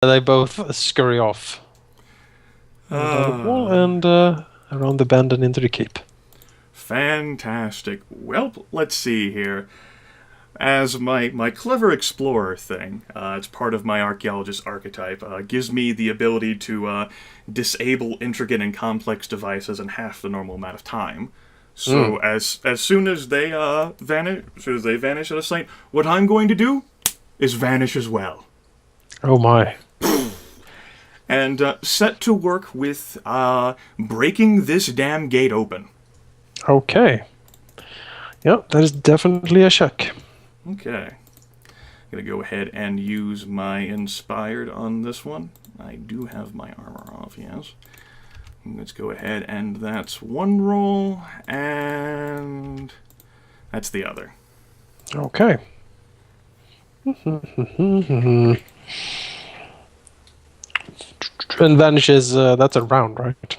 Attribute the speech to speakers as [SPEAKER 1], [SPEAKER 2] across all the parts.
[SPEAKER 1] they both scurry off. Down the wall and around the bend and into the keep.
[SPEAKER 2] Fantastic. Well, let's see here. As my clever explorer thing, it's part of my archaeologist archetype, gives me the ability to disable intricate and complex devices in half the normal amount of time. So as soon as they vanish at a site, what I'm going to do is vanish as well.
[SPEAKER 1] Oh my.
[SPEAKER 2] And set to work with breaking this damn gate open.
[SPEAKER 1] Okay. Yep, that is definitely a check.
[SPEAKER 2] Okay. I'm going to go ahead and use my Inspired on this one. I do have my armor off, yes. Let's go ahead and that's one roll, and that's the other.
[SPEAKER 1] Okay. And vanishes, that's a round, right?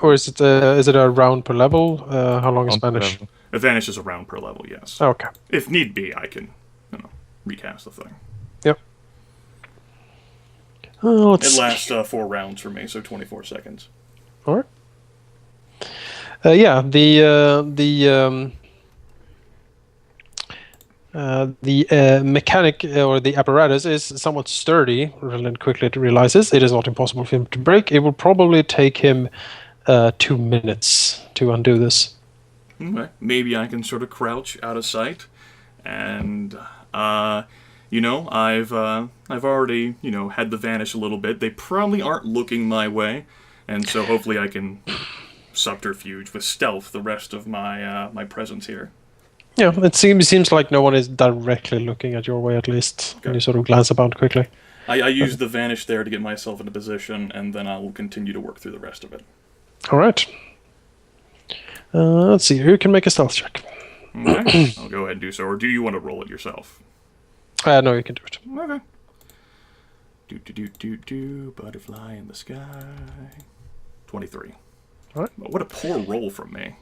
[SPEAKER 1] Or is it a round per level? How long is vanish?
[SPEAKER 2] It vanishes a round per level, yes.
[SPEAKER 1] Okay.
[SPEAKER 2] If need be, I can, recast the thing.
[SPEAKER 1] Yep.
[SPEAKER 2] It lasts 4 rounds for me, so 24 seconds.
[SPEAKER 1] All right. Yeah, the mechanic or the apparatus is somewhat sturdy. Rilinid quickly realizes it is not impossible for him to break. It will probably take him 2 minutes to undo this.
[SPEAKER 2] Okay. Maybe I can sort of crouch out of sight, and I've already had the vanish a little bit. They probably aren't looking my way, and so hopefully I can subterfuge with stealth the rest of my presence here.
[SPEAKER 1] Yeah, it seems like no one is directly looking at your way, at least. Okay. When you sort of glance about quickly.
[SPEAKER 2] I use the vanish there to get myself into position, and then I will continue to work through the rest of it.
[SPEAKER 1] All right. Let's see. Who can make a stealth check?
[SPEAKER 2] Okay, I'll go ahead and do so. Or do you want to roll it yourself?
[SPEAKER 1] No, you can do it.
[SPEAKER 2] Okay. Butterfly in the sky. 23.
[SPEAKER 1] All right.
[SPEAKER 2] What a poor roll from me.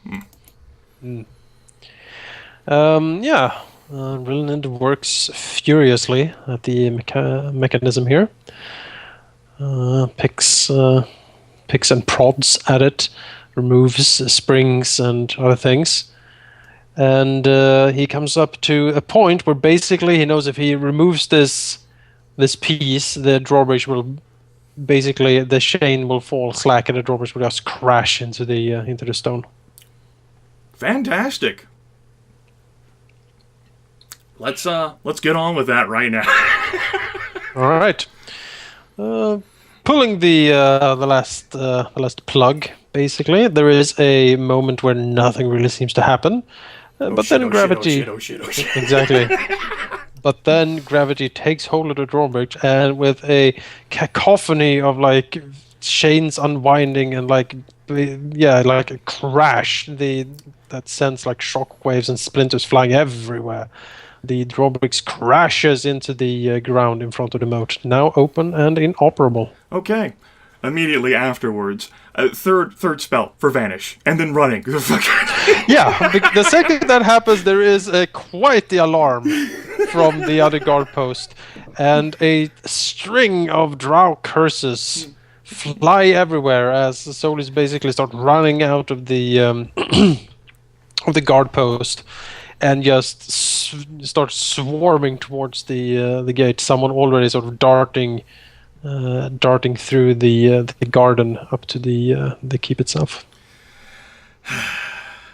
[SPEAKER 1] Rilinid works furiously at the mechanism here. Picks and prods at it, removes springs and other things. And he comes up to a point where basically he knows if he removes this piece, the drawbridge will basically, the chain will fall slack and the drawbridge will just crash into the stone.
[SPEAKER 2] Fantastic. Let's get on with that right now.
[SPEAKER 1] All right. Pulling the last plug, basically, there is a moment where nothing really seems to happen, then gravity. Exactly. But then gravity takes hold of the drawbridge, and with a cacophony of like chains unwinding and like a crash, that sends like shock waves and splinters flying everywhere. The drawbridge crashes into the ground in front of the moat, now open and inoperable.
[SPEAKER 2] Okay. Immediately afterwards, third spell for vanish, and then running.
[SPEAKER 1] Yeah, the second that happens, there is quite the alarm from the other guard post, and a string of drow curses fly everywhere as the souls basically start running out of the of the guard post. And just start swarming towards the gate. Someone already sort of darting through the garden up to the keep itself.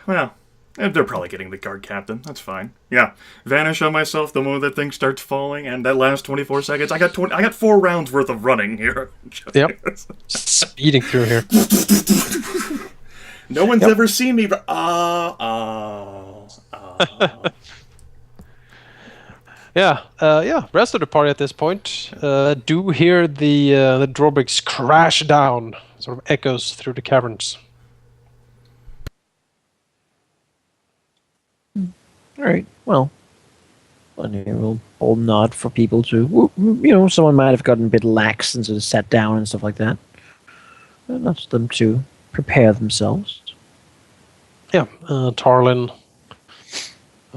[SPEAKER 2] Well, they're probably getting the guard captain. That's fine. Yeah, vanish on myself the moment that thing starts falling, and that last 24 seconds. I got 4 rounds worth of running here.
[SPEAKER 1] Yep, speeding through here.
[SPEAKER 2] No one's ever seen me.
[SPEAKER 1] Rest of the party at this point do hear the drawbridge crash down, sort of echoes through the caverns.
[SPEAKER 3] All right. Well, a little old nod for people to, someone might have gotten a bit lax and sort of sat down and stuff like that. Not them to prepare themselves.
[SPEAKER 1] Yeah, Tarlin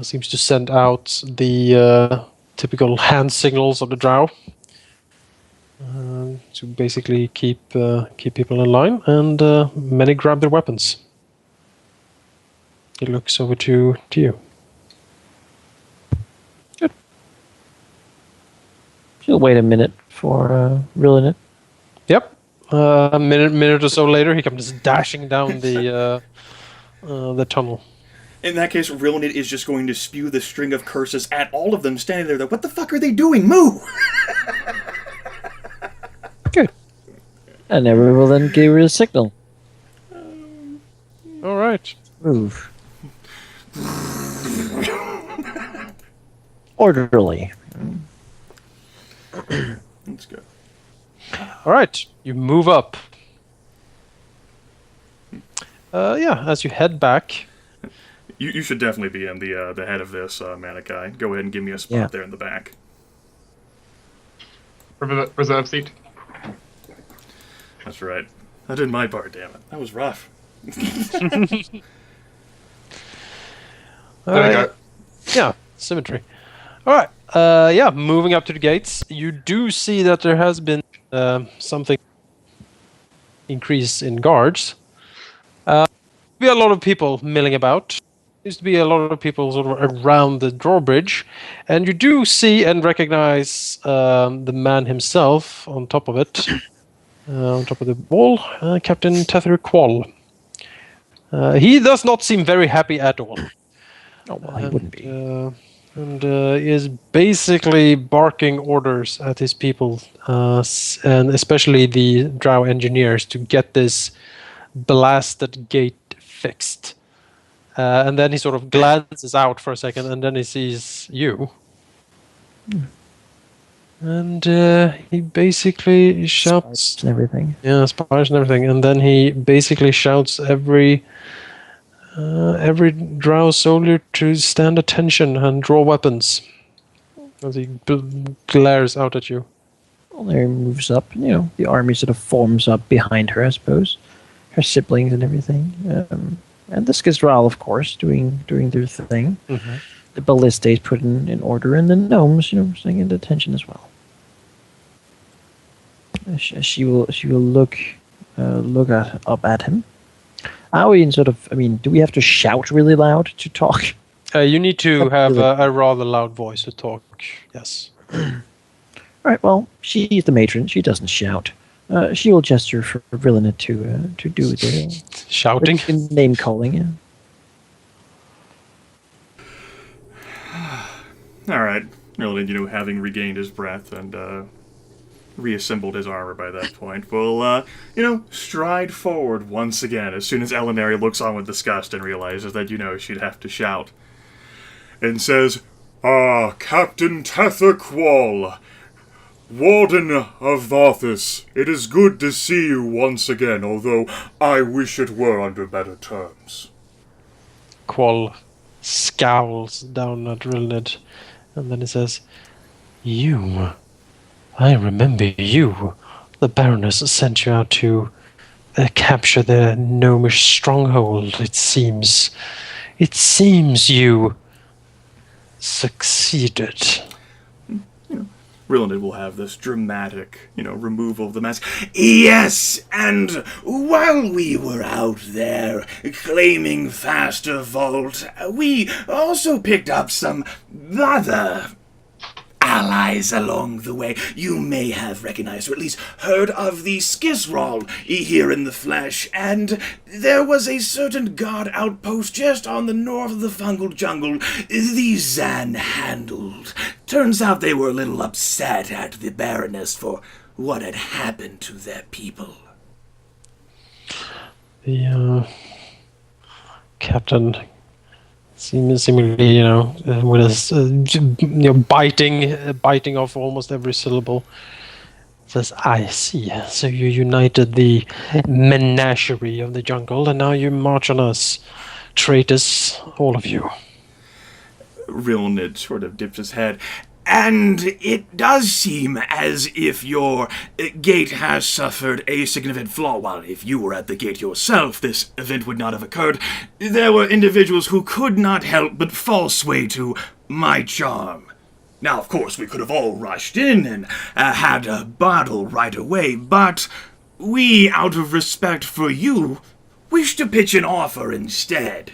[SPEAKER 1] seems to send out the typical hand signals of the drow to basically keep people in line, and many grab their weapons. He looks over to you.
[SPEAKER 3] Good. She'll wait a minute for Rilinid.
[SPEAKER 1] Yep. A minute or so later, he comes dashing down the tunnel.
[SPEAKER 2] In that case, Rilinid is just going to spew the string of curses at all of them standing there. What the fuck are they doing? Move!
[SPEAKER 3] Good. And Never will then give her a signal.
[SPEAKER 1] All right.
[SPEAKER 3] Move. Orderly.
[SPEAKER 2] Let's go.
[SPEAKER 1] All right. You move up. As you head back.
[SPEAKER 2] You should definitely be in the head of this, Manaki. Go ahead and give me a spot there in the back.
[SPEAKER 4] Reserve seat.
[SPEAKER 2] That's right. I did my part, damn it. That was rough.
[SPEAKER 4] There we go.
[SPEAKER 1] Yeah, symmetry. All right. Moving up to the gates, you do see that there has been something increase in guards. Be a lot of people milling about. Used to be a lot of people sort of around the drawbridge, and you do see and recognize the man himself on top of it, on top of the wall, Captain Tether Qual. He does not seem very happy at all.
[SPEAKER 3] Oh, well, he wouldn't be.
[SPEAKER 1] And is basically barking orders at his people, and especially the drow engineers, to get this blasted gate fixed. And then he sort of glances out for a second, and then he sees you. And he basically shouts...
[SPEAKER 3] Spires and everything.
[SPEAKER 1] Yeah, spires and everything. And then he basically shouts every drow soldier to stand attention and draw weapons. As he glares out at you.
[SPEAKER 3] Well, there he moves up. You know, the army sort of forms up behind her, I suppose. Her siblings and everything. And the Skizral, of course, doing their thing.
[SPEAKER 1] Mm-hmm.
[SPEAKER 3] The ballistae put in order, and the gnomes, staying at attention as well. She will look up at him. Are we do we have to shout really loud to talk?
[SPEAKER 1] You need to have a rather loud voice to talk. Yes.
[SPEAKER 3] All right. Well, she's the matron. She doesn't shout. She will gesture for Rilinid to do the
[SPEAKER 1] shouting,
[SPEAKER 3] name calling. Yeah.
[SPEAKER 2] All right. Rilinid, having regained his breath and reassembled his armor by that point, will, stride forward once again as soon as Alauneari looks on with disgust and realizes that, she'd have to shout. And says, Captain Tether Qual, Warden of Varthus, it is good to see you once again, although I wish it were under better terms.
[SPEAKER 1] Qual scowls down at Rilinid, and then he says, You... I remember you. The Baroness sent you out to capture the gnomish stronghold, it seems. It seems you succeeded.
[SPEAKER 2] Rilinid will have this dramatic, removal of the mask. Yes, and while we were out there claiming faster vault, we also picked up some other allies along the way. You may have recognized, or at least heard of the Skizral here in the flesh, and there was a certain guard outpost just on the north of the fungal jungle the Zyn handled. Turns out they were a little upset at the Baroness for what had happened to their people.
[SPEAKER 1] The captain seemingly, with his biting off almost every syllable, says, I see. So you united the menagerie of the jungle, and now you march on us. Traitors, all of you.
[SPEAKER 2] Rilinid sort of dips his head. And it does seem as if your gate has suffered a significant flaw. While if you were at the gate yourself, this event would not have occurred. There were individuals who could not help but fall sway to my charm. Now, of course, we could have all rushed in and had a battle right away, but we, out of respect for you, wish to pitch an offer instead.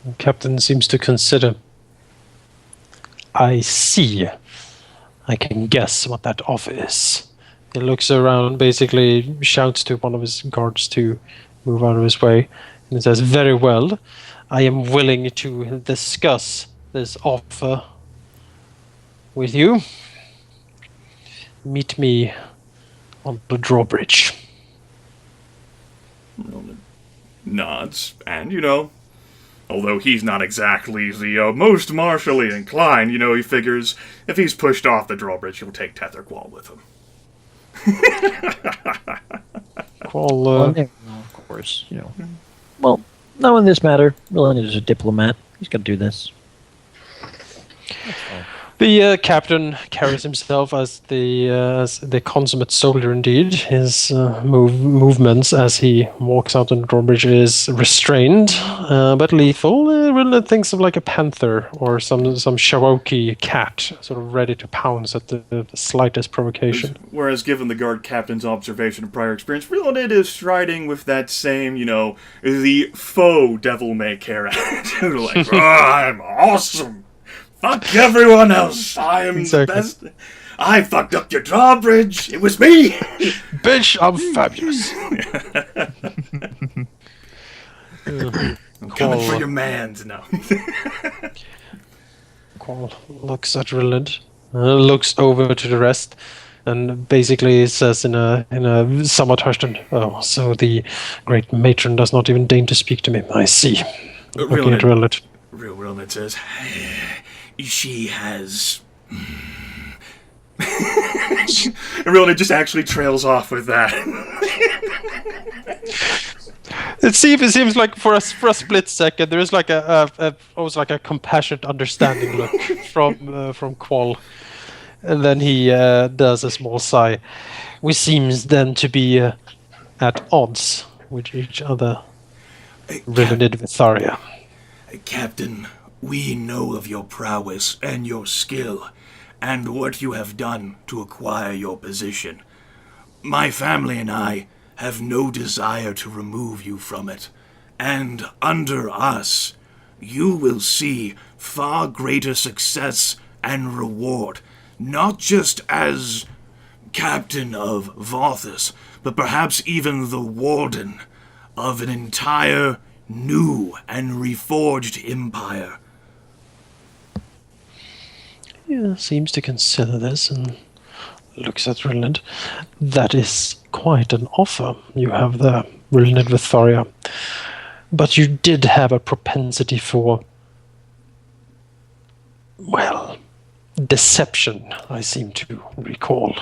[SPEAKER 1] The captain seems to consider. I see. I can guess what that offer is. He looks around, basically shouts to one of his guards to move out of his way, and says, "Very well. I am willing to discuss this offer with you. Meet me on the drawbridge."
[SPEAKER 2] Nods, and, although he's not exactly the most martially inclined, he figures if he's pushed off the drawbridge, he'll take Tetherqual with him.
[SPEAKER 1] Qual,
[SPEAKER 3] Of course, Well, no, in this matter, Rilinid is a diplomat. He's got to do this.
[SPEAKER 1] The captain carries himself as the consummate soldier indeed. His movements as he walks out on the drawbridge is restrained, but lethal. Rilinid thinks of like a panther or some Shawoki cat, sort of ready to pounce at the slightest provocation.
[SPEAKER 2] Whereas, given the guard captain's observation and prior experience, Rilinid is striding with that same, the faux devil-may-care attitude. Like, I'm awesome! Fuck everyone else! I am the best. I fucked up your drawbridge! It was me!
[SPEAKER 1] Bitch, I'm fabulous!
[SPEAKER 2] I'm coming for your mans now.
[SPEAKER 1] Qual looks at Rilinid, looks over to the rest, and basically says in a somewhat hushed and, "Oh, so the great matron does not even deign to speak to me. I see." Looking at Rilinid.
[SPEAKER 2] Rilinid says, she has... And Rilinid just actually trails off with that.
[SPEAKER 1] It seems like for a split second there is like almost like a compassionate, understanding look from Qual, and then he does a small sigh. We seems then to be at odds with each other. Rilinid Vytharia.
[SPEAKER 2] Captain, we know of your prowess and your skill, and what you have done to acquire your position. My family and I have no desire to remove you from it, and under us, you will see far greater success and reward, not just as captain of Vothis, but perhaps even the warden of an entire new and reforged empire.
[SPEAKER 1] Yeah, seems to consider this and looks at Rilinid. That is quite an offer you have there, Rilinid Vytharia. But you did have a propensity for, well, deception, I seem to recall.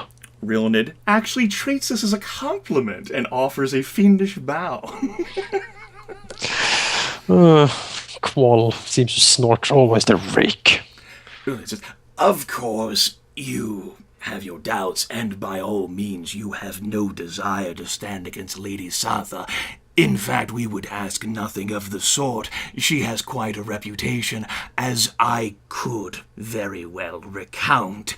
[SPEAKER 2] Rilinid actually treats this as a compliment and offers a fiendish bow.
[SPEAKER 1] Qual seems to snort, always the rake.
[SPEAKER 2] Of course, you have your doubts, and by all means you have no desire to stand against Lady Satha. In fact, we would ask nothing of the sort. She has quite a reputation, as I could very well recount.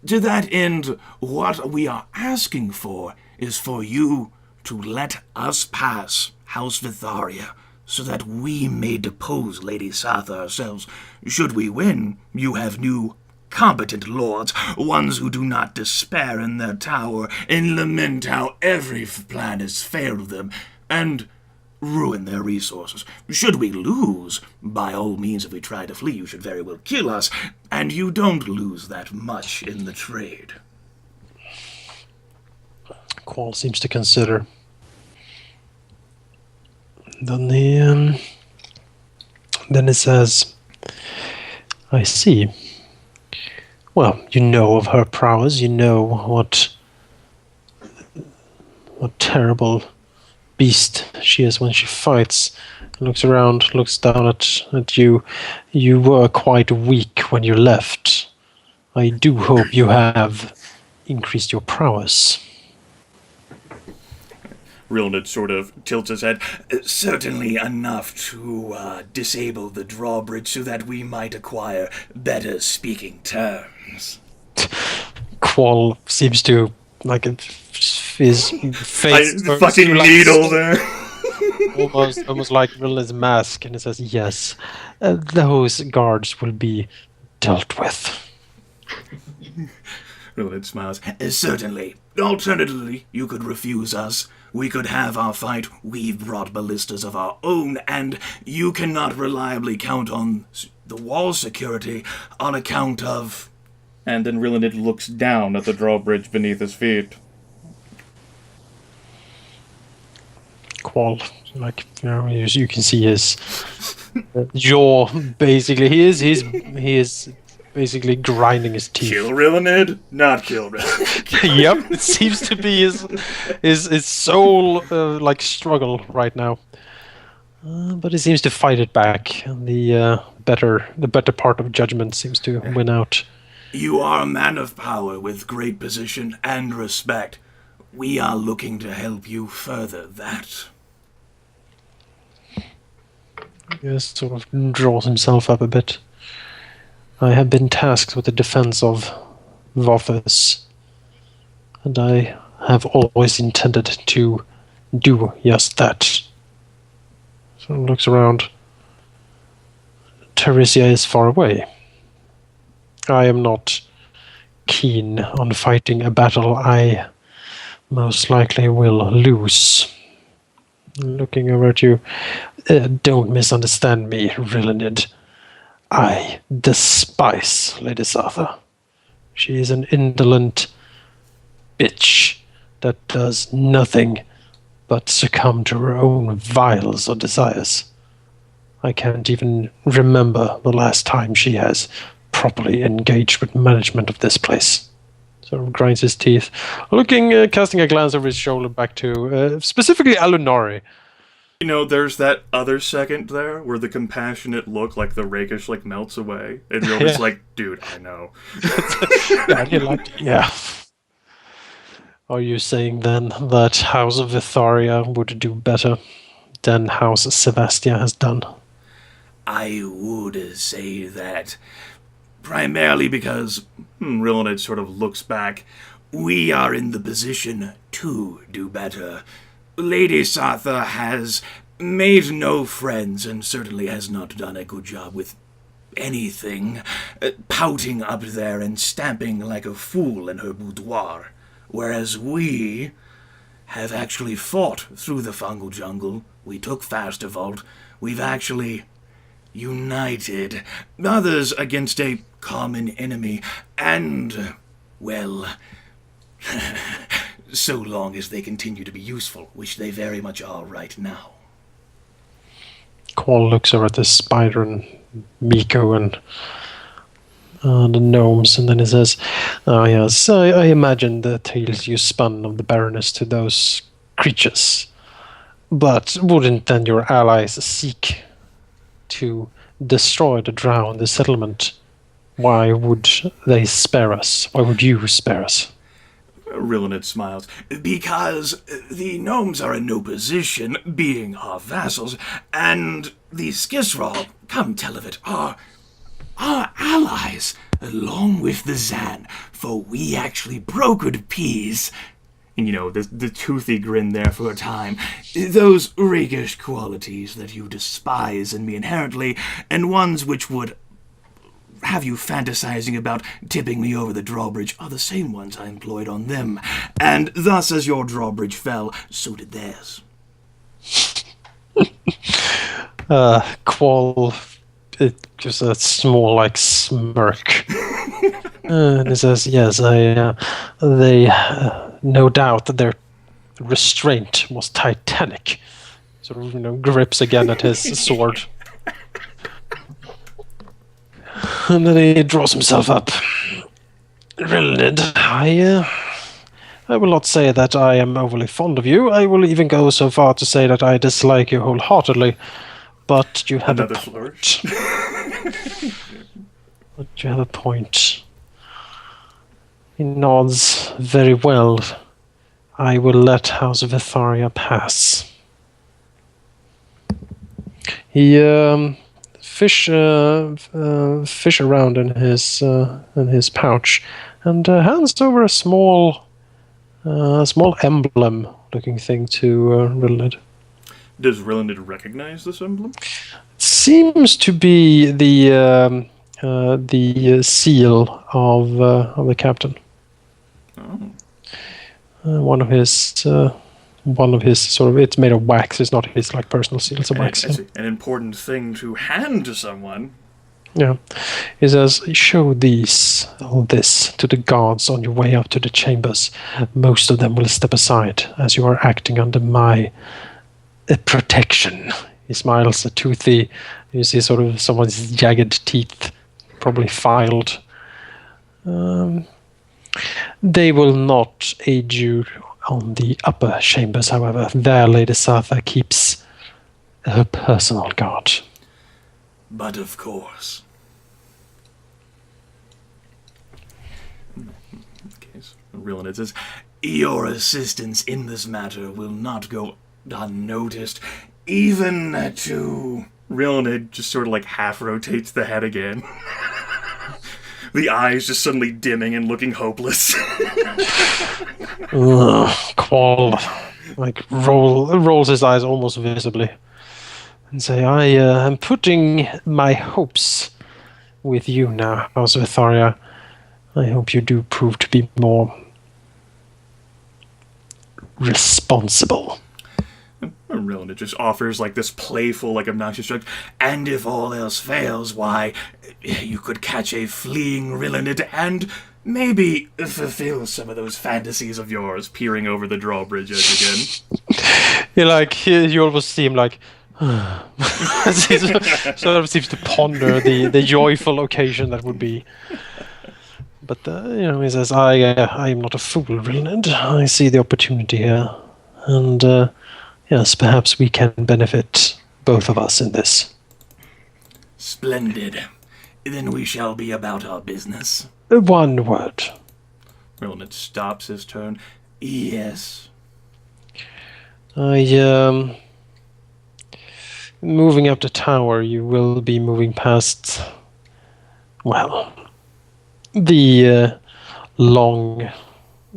[SPEAKER 2] To that end, what we are asking for is for you to let us pass House Vytharia, so that we may depose Lady Satha ourselves. Should we win, you have new, competent lords, ones who do not despair in their tower and lament how every plan has failed them, and ruin their resources. Should we lose, by all means, if we try to flee, you should very well kill us, and you don't lose that much in the trade.
[SPEAKER 1] Qual seems to consider. Then he says, I see. Well, you know of her prowess, you know what terrible beast she is when she fights. Looks around, looks down at you. You were quite weak when you left. I do hope you have increased your prowess.
[SPEAKER 2] Rilinid sort of tilts his head. Certainly enough to disable the drawbridge so that we might acquire better speaking terms.
[SPEAKER 1] Qual seems to, like, his face...
[SPEAKER 2] The fucking needle there.
[SPEAKER 1] almost like Rilinid's mask, and it says, yes, those guards will be dealt with.
[SPEAKER 2] Rilinid smiles. Certainly. Alternatively, you could refuse us. We could have our fight. We've brought ballistas of our own, and you cannot reliably count on the wall security on account of... And then Rilinid looks down at the drawbridge beneath his feet.
[SPEAKER 1] Qual, like, you can see his jaw, basically. He is basically grinding his teeth.
[SPEAKER 2] Kill Rilinid? Not kill Rilinid.
[SPEAKER 1] Yep, it seems to be his sole like struggle right now. But he seems to fight it back, and the better part of judgment seems to win out.
[SPEAKER 2] You are a man of power with great position and respect. We are looking to help you further that.
[SPEAKER 1] Yes, sort of draws himself up a bit. I have been tasked with the defense of Vothis, and I have always intended to do just that. So he looks around. Teresia is far away. I am not keen on fighting a battle I most likely will lose. Looking over at you, don't misunderstand me, Rilinid. I despise Lady Satha. She is an indolent bitch that does nothing but succumb to her own vials or desires. I can't even remember the last time she has properly engaged with management of this place. Sort of grinds his teeth, casting a glance over his shoulder back to specifically Alauneari.
[SPEAKER 2] You know, there's that other second there where the compassionate look, like the rakish, like melts away, and you're just like, dude, I know.
[SPEAKER 1] Yeah. Are you saying then that House of Vytharia would do better than House Sevastia has done?
[SPEAKER 2] I would say that primarily because Rilinid sort of looks back. We are in the position to do better. Lady Satha has made no friends and certainly has not done a good job with anything, pouting up there and stamping like a fool in her boudoir, whereas we have actually fought through the fungal jungle. We took Fastervault. We've actually united others against a common enemy, and, well, so long as they continue to be useful, which they very much are right now.
[SPEAKER 1] Qual looks over at the spider and Miko and the gnomes, and then he says, "Oh yes, I imagine the tales you spun of the Baroness to those creatures. But wouldn't then your allies seek to destroy the drow in the settlement? Why would they spare us? Why would you spare us?"
[SPEAKER 2] Rilinid smiles. Because the gnomes are in no position, being our vassals, and the Skisraw, come tell of it, are our allies, along with the Zan, for we actually brokered peace. And you know, the toothy grin there for a time. Those rakish qualities that you despise in me inherently, and ones which would have you fantasizing about tipping me over the drawbridge are the same ones I employed on them. And thus, as your drawbridge fell, so did theirs.
[SPEAKER 1] Qual, it gives a small, like, smirk. And he says, yes, they, no doubt that their restraint was titanic. Sort of, grips again at his sword. And then he draws himself up. Rilinid, I will not say that I am overly fond of you. I will even go so far to say that I dislike you wholeheartedly. But you have
[SPEAKER 2] Another
[SPEAKER 1] a point. But you have a point. He nods very well. I will let House Vytharia pass. He fish around in his pouch and hands over a small emblem-looking thing to Rilinid.
[SPEAKER 2] Does Rilinid recognize this emblem?
[SPEAKER 1] Seems to be the seal of the captain.
[SPEAKER 2] Oh.
[SPEAKER 1] One of his sort of, it's made of wax. It's not his like personal seal. It's a wax seal.
[SPEAKER 2] An important thing to hand to someone.
[SPEAKER 1] Yeah, he says, "Show all this to the guards on your way up to the chambers. Most of them will step aside as you are acting under my protection." He smiles, a toothy. You see sort of someone's jagged teeth, probably filed. They will not aid you on the upper chambers, however. There, Lady Satha keeps her personal guard.
[SPEAKER 2] But of course. Okay, so Rilinid says, your assistance in this matter will not go unnoticed, even to... Rilinid just sort of like half rotates the head again. The eyes just suddenly dimming and looking hopeless.
[SPEAKER 1] Qual, like rolls his eyes almost visibly, and say, "I am putting my hopes with you now, House Vytharia. I hope you do prove to be more responsible."
[SPEAKER 2] Rilinid just offers like this playful, like obnoxious joke. And if all else fails, why, you could catch a fleeing Rilinid and maybe fulfill some of those fantasies of yours, peering over the drawbridge edge again.
[SPEAKER 1] You almost see him like, he sort of seems to ponder the joyful occasion that would be. But he says, I am not a fool, Rilinid. I see the opportunity here, and yes, perhaps we can benefit both of us in this.
[SPEAKER 2] Splendid. Then we shall be about our business.
[SPEAKER 1] One word.
[SPEAKER 2] Rilinid stops his turn. Yes.
[SPEAKER 1] Moving up the tower, you will be moving past, well, the long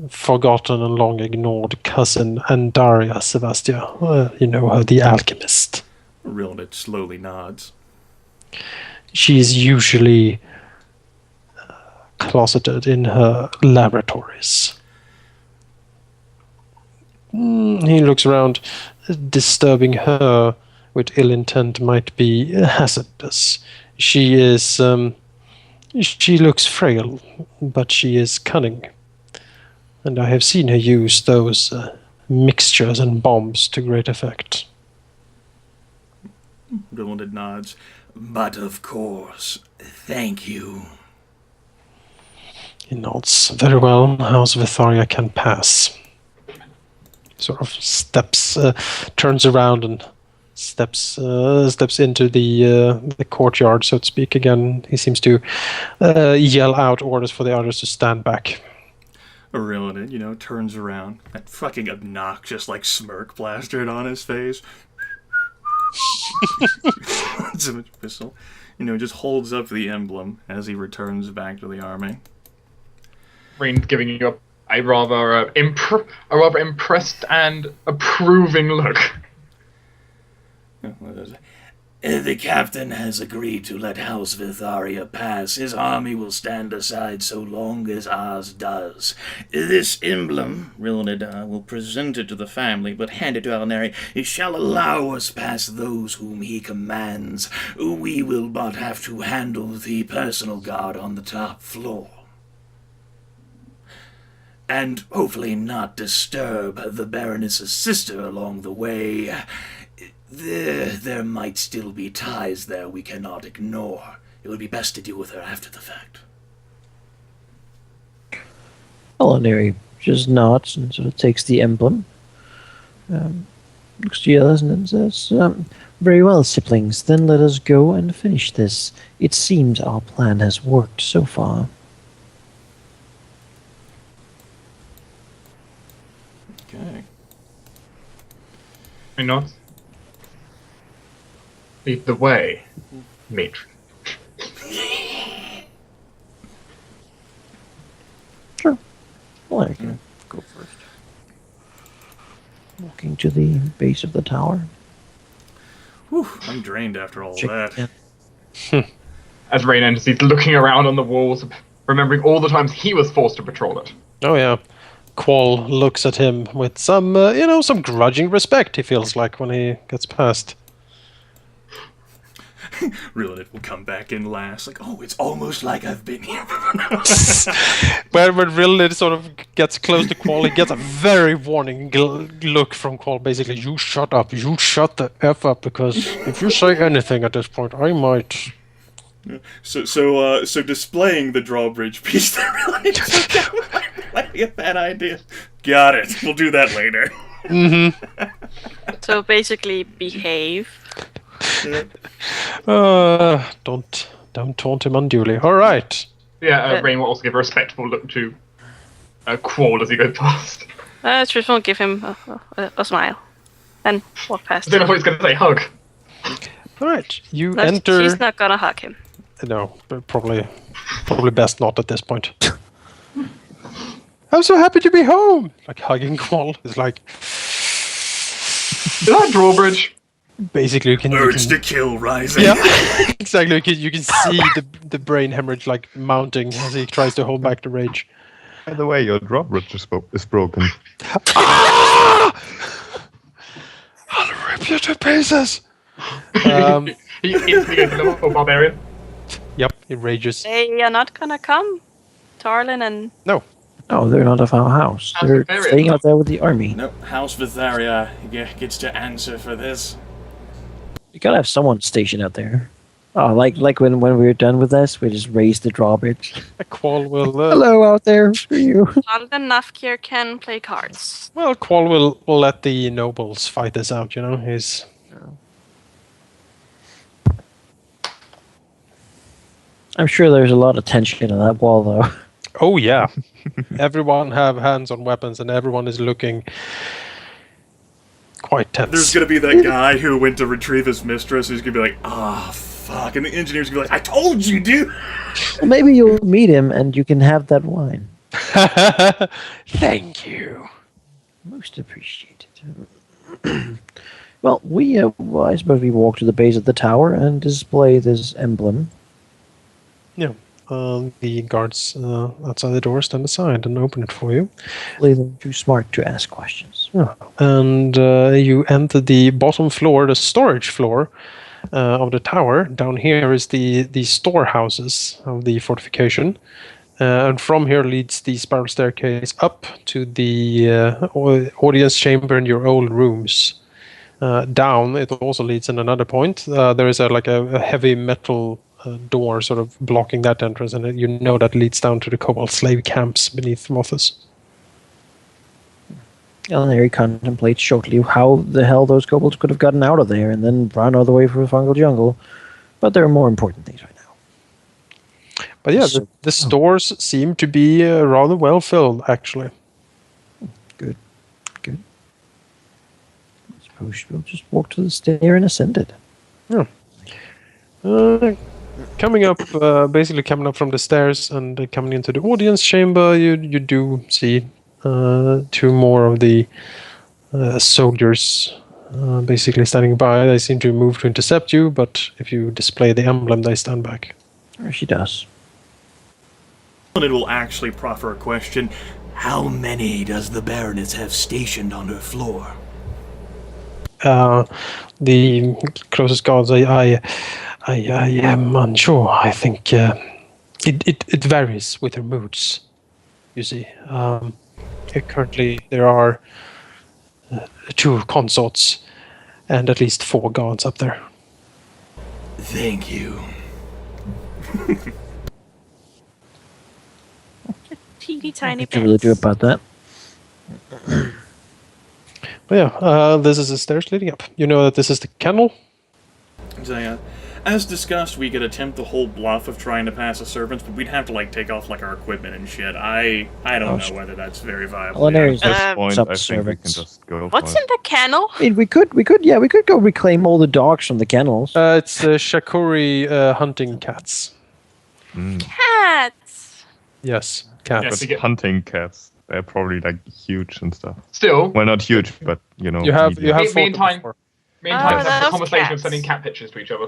[SPEAKER 1] forgotten and long ignored cousin Andaria Sevastia. You know her, the alchemist.
[SPEAKER 2] Rilinid slowly nods.
[SPEAKER 1] She is usually closeted in her laboratories. He looks around. Disturbing her with ill intent might be hazardous. She is, she looks frail, but she is cunning. And I have seen her use those mixtures and bombs to great effect.
[SPEAKER 2] Rilinid nods. But of course, thank you.
[SPEAKER 1] He nods. Very well, House Vytharia can pass. Sort of steps, turns around and steps into the courtyard, so to speak. Again, he seems to yell out orders for the others to stand back.
[SPEAKER 2] Rilinid, turns around. That fucking obnoxious, smirk plastered on his face. Whistle. Just holds up the emblem as he returns back to the army.
[SPEAKER 4] Rain giving you a rather impressed and approving look.
[SPEAKER 5] The captain has agreed to let House Vytharia pass. His army will stand aside so long as ours does. This emblem, Rilinid will present it to the family, but hand it to Alauneari. It shall allow us past those whom he commands. We will but have to handle the personal guard on the top floor. And hopefully not disturb the Baroness's sister along the way. There might still be ties there we cannot ignore. It would be best to deal with her after the fact.
[SPEAKER 3] Alauneari just nods and sort of takes the emblem. Looks to the others and says, very well, siblings, then let us go and finish this. It seems our plan has worked so far.
[SPEAKER 2] Okay.
[SPEAKER 4] May not lead the way, matron.
[SPEAKER 3] Sure. Well, I can go first. Walking to the base of the tower.
[SPEAKER 2] Whew, I'm drained after all that.
[SPEAKER 4] As Rain enters, he's looking around on the walls, remembering all the times he was forced to patrol it.
[SPEAKER 1] Oh yeah. Qual looks at him with some, some grudging respect, he feels like, when he gets past.
[SPEAKER 2] Rilinid will come back in last, like, oh, it's almost like I've been here.
[SPEAKER 1] When Rilinid sort of gets close to Qual, he gets a very warning look from Qual, basically, you shut up, you shut the F up, because if you say anything at this point, I might...
[SPEAKER 2] So displaying the drawbridge piece that Rilinid might be a bad idea. Got it. We'll do that later.
[SPEAKER 6] So basically, behave.
[SPEAKER 1] Don't taunt him unduly. All right.
[SPEAKER 4] Yeah, Rain will also give a respectful look to Qual as he goes past.
[SPEAKER 6] Just won't give him a smile. Then walk past
[SPEAKER 4] I don't know
[SPEAKER 6] him.
[SPEAKER 4] what he's going to say, hug.
[SPEAKER 1] All right. You
[SPEAKER 6] No,
[SPEAKER 1] enter...
[SPEAKER 6] She's not gonna hug him.
[SPEAKER 1] No, but probably best not at this point. I'm so happy to be home! Like, hugging Qual is like...
[SPEAKER 4] Is that a drawbridge?
[SPEAKER 1] Basically, you can...
[SPEAKER 2] Urge to kill rising.
[SPEAKER 1] Yeah, exactly. You can see the brain hemorrhage, like, mounting as he tries to hold back the rage.
[SPEAKER 7] By the way, your drawbridge is broken.
[SPEAKER 1] Ah! I'll rip you to pieces!
[SPEAKER 4] He instantly goes to the barbarian.
[SPEAKER 1] Yep, he rages.
[SPEAKER 6] They are not gonna come. Tarlin and...
[SPEAKER 1] No.
[SPEAKER 3] Oh, they're not of our house.
[SPEAKER 4] House
[SPEAKER 3] They're
[SPEAKER 4] Vytharia.
[SPEAKER 3] staying out there with the army.
[SPEAKER 2] Nope, House Vytharia gets to answer for this.
[SPEAKER 3] You gotta have someone stationed out there. Oh, like when we were done with this, we just raised the drawbridge.
[SPEAKER 1] Qual will...
[SPEAKER 3] Hello out there, screw you.
[SPEAKER 6] Tarlin and Nafkir can play cards.
[SPEAKER 1] Well, Qual will let the nobles fight this out, you know? He's...
[SPEAKER 3] I'm sure there's a lot of tension on that wall, though.
[SPEAKER 1] Oh, yeah. Everyone have hands on weapons, and everyone is looking quite tense.
[SPEAKER 2] There's gonna be that guy who went to retrieve his mistress who's gonna be like, ah, fuck. And the engineer's gonna be like, I told you, dude!
[SPEAKER 3] Well, maybe you'll meet him and you can have that wine.
[SPEAKER 1] Thank you.
[SPEAKER 3] Most appreciated. Well, I suppose we walk to the base of the tower and display this emblem.
[SPEAKER 1] Yeah. The guards outside the door stand aside and open it for you.
[SPEAKER 3] Hopefully they're too smart to ask questions.
[SPEAKER 1] Yeah. And you enter the bottom floor, the storage floor of the tower. Down here is the storehouses of the fortification. And from here leads the spiral staircase up to the audience chamber and your old rooms. Down, it also leads in another point. There is a heavy metal door sort of blocking that entrance, and you know that leads down to the Cobalt slave camps beneath Mothus.
[SPEAKER 3] Alauneari contemplates shortly how the hell those kobolds could have gotten out of there and then run all the way through the fungal jungle. But there are more important things right now.
[SPEAKER 1] But yeah, the stores seem to be rather well filled, actually.
[SPEAKER 3] Good. I suppose we'll just walk to the stair and ascend it.
[SPEAKER 1] Yeah. Coming up from the stairs and coming into the audience chamber, you do see two more of the soldiers basically standing by. They seem to move to intercept you, but if you display the emblem, they stand back.
[SPEAKER 3] Or she does.
[SPEAKER 2] And it will actually proffer a question. How many does the Baroness have stationed on her floor?
[SPEAKER 1] The closest guards, I am unsure. I think it varies with her moods, you see. Currently, there are 2 consorts and at least 4 guards up there.
[SPEAKER 5] Thank you.
[SPEAKER 6] Teeny tiny
[SPEAKER 3] What can really do
[SPEAKER 6] bits.
[SPEAKER 3] about that?
[SPEAKER 1] But yeah, this is the stairs leading up. You know that this is the kennel.
[SPEAKER 2] So, as discussed, we could attempt the whole bluff of trying to pass as servants, but we'd have to take off our equipment and shit. I don't know whether that's very viable.
[SPEAKER 3] Alauneari's
[SPEAKER 7] At this point, I think we can
[SPEAKER 3] servants.
[SPEAKER 7] just go.
[SPEAKER 6] What's
[SPEAKER 7] for
[SPEAKER 6] in the kennel?
[SPEAKER 3] I mean, we could go reclaim all the dogs from the kennels.
[SPEAKER 1] It's Shakuri hunting cats.
[SPEAKER 6] Cats.
[SPEAKER 1] Yes,
[SPEAKER 4] Yeah,
[SPEAKER 1] cats.
[SPEAKER 4] to get-
[SPEAKER 7] hunting cats. They're probably huge and stuff.
[SPEAKER 4] Still,
[SPEAKER 7] Well, not huge, but
[SPEAKER 1] You have
[SPEAKER 7] medium.
[SPEAKER 1] fought them
[SPEAKER 4] Meantime-
[SPEAKER 1] before.
[SPEAKER 4] me and Tine
[SPEAKER 6] Oh,
[SPEAKER 4] have the
[SPEAKER 6] those
[SPEAKER 4] conversation of
[SPEAKER 6] cats.
[SPEAKER 4] sending cat pictures to each other.